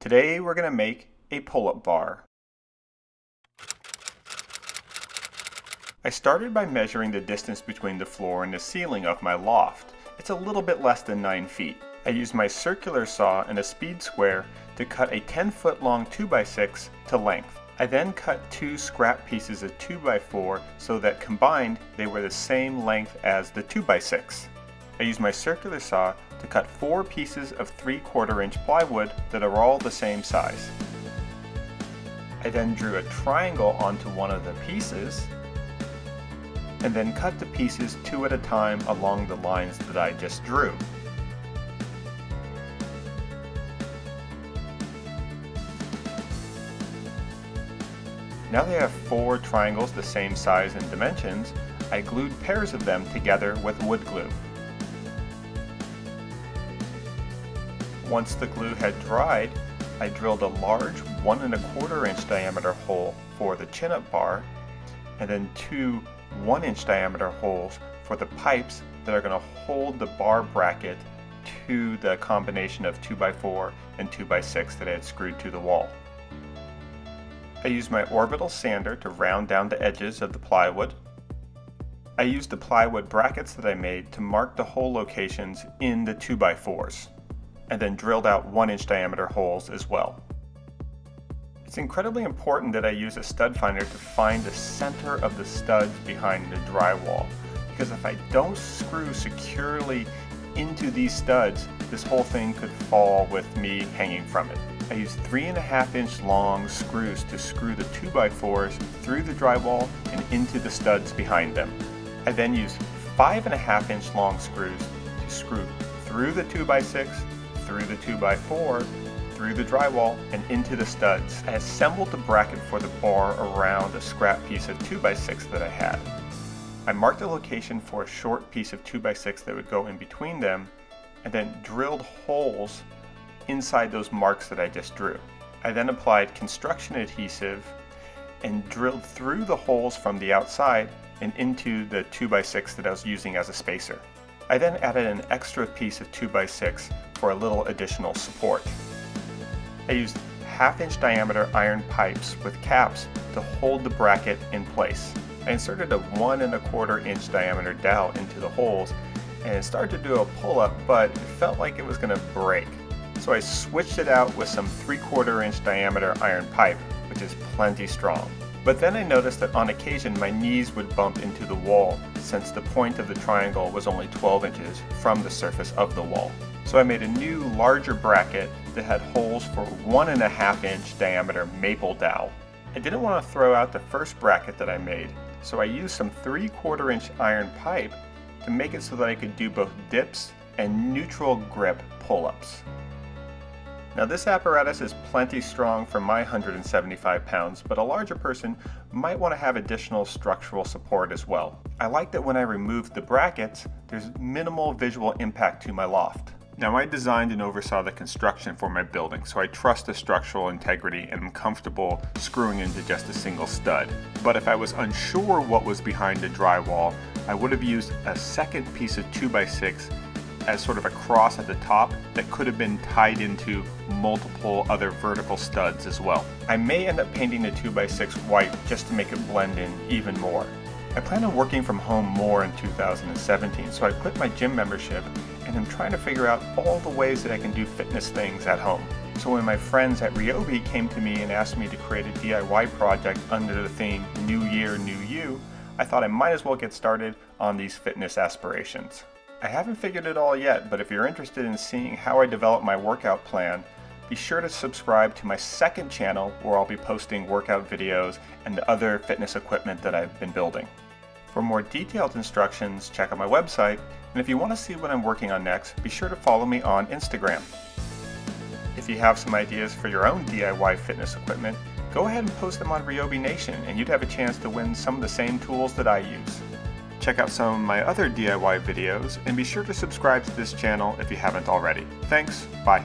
Today we're going to make a pull-up bar. I started by measuring the distance between the floor and the ceiling of my loft. It's a little bit less than 9 feet. I used my circular saw and a speed square to cut a 10-foot long 2x6 to length. I then cut 2 scrap pieces of 2x4 so that combined they were the same length as the 2x6. I used my circular saw to cut 4 pieces of 3/4 inch plywood that are all the same size. I then drew a triangle onto one of the pieces and then cut the pieces 2 at a time along the lines that I just drew. Now that I have 4 triangles the same size and dimensions, I glued pairs of them together with wood glue. Once the glue had dried, I drilled a large 1 1/4 inch diameter hole for the chin-up bar and then 2 1 inch diameter holes for the pipes that are going to hold the bar bracket to the combination of 2x4 and 2x6 that I had screwed to the wall. I used my orbital sander to round down the edges of the plywood. I used the plywood brackets that I made to mark the hole locations in the 2x4s, and then drilled out 1 inch diameter holes as well. It's incredibly important that I use a stud finder to find the center of the studs behind the drywall, because if I don't screw securely into these studs, this whole thing could fall with me hanging from it. I used 3.5 inch long screws to screw the 2x4s through the drywall and into the studs behind them. I then used 5.5 inch long screws to screw through the 2x6, through the 2x4, through the drywall, and into the studs. I assembled the bracket for the bar around a scrap piece of 2x6 that I had. I marked the location for a short piece of 2x6 that would go in between them, and then drilled holes inside those marks that I just drew. I then applied construction adhesive and drilled through the holes from the outside and into the 2x6 that I was using as a spacer. I then added an extra piece of 2x6 for a little additional support. I used 1/2 inch diameter iron pipes with caps to hold the bracket in place. I inserted a 1 1/4 inch diameter dowel into the holes and it started to do a pull-up, but it felt like it was going to break. So I switched it out with some 3/4 inch diameter iron pipe, which is plenty strong. But then I noticed that on occasion my knees would bump into the wall since the point of the triangle was only 12 inches from the surface of the wall. So I made a new larger bracket that had holes for 1.5 inch diameter maple dowel. I didn't want to throw out the first bracket that I made, so I used some 3/4 inch iron pipe to make it so that I could do both dips and neutral grip pull-ups. Now this apparatus is plenty strong for my 175 pounds, but a larger person might want to have additional structural support as well. I like that when I removed the brackets, there's minimal visual impact to my loft. Now I designed and oversaw the construction for my building, so I trust the structural integrity and am comfortable screwing into just a single stud. But if I was unsure what was behind the drywall, I would have used a second piece of 2x6 as sort of a cross at the top that could have been tied into multiple other vertical studs as well. I may end up painting the 2x6 white just to make it blend in even more. I plan on working from home more in 2017, so I quit my gym membership and I'm trying to figure out all the ways that I can do fitness things at home. So when my friends at Ryobi came to me and asked me to create a DIY project under the theme New Year, New You, I thought I might as well get started on these fitness aspirations. I haven't figured it all yet, but if you're interested in seeing how I develop my workout plan, be sure to subscribe to my second channel where I'll be posting workout videos and other fitness equipment that I've been building. For more detailed instructions, check out my website, and if you want to see what I'm working on next, be sure to follow me on Instagram. If you have some ideas for your own DIY fitness equipment, go ahead and post them on Ryobi Nation and you'd have a chance to win some of the same tools that I use. Check out some of my other DIY videos and be sure to subscribe to this channel if you haven't already. Thanks, bye.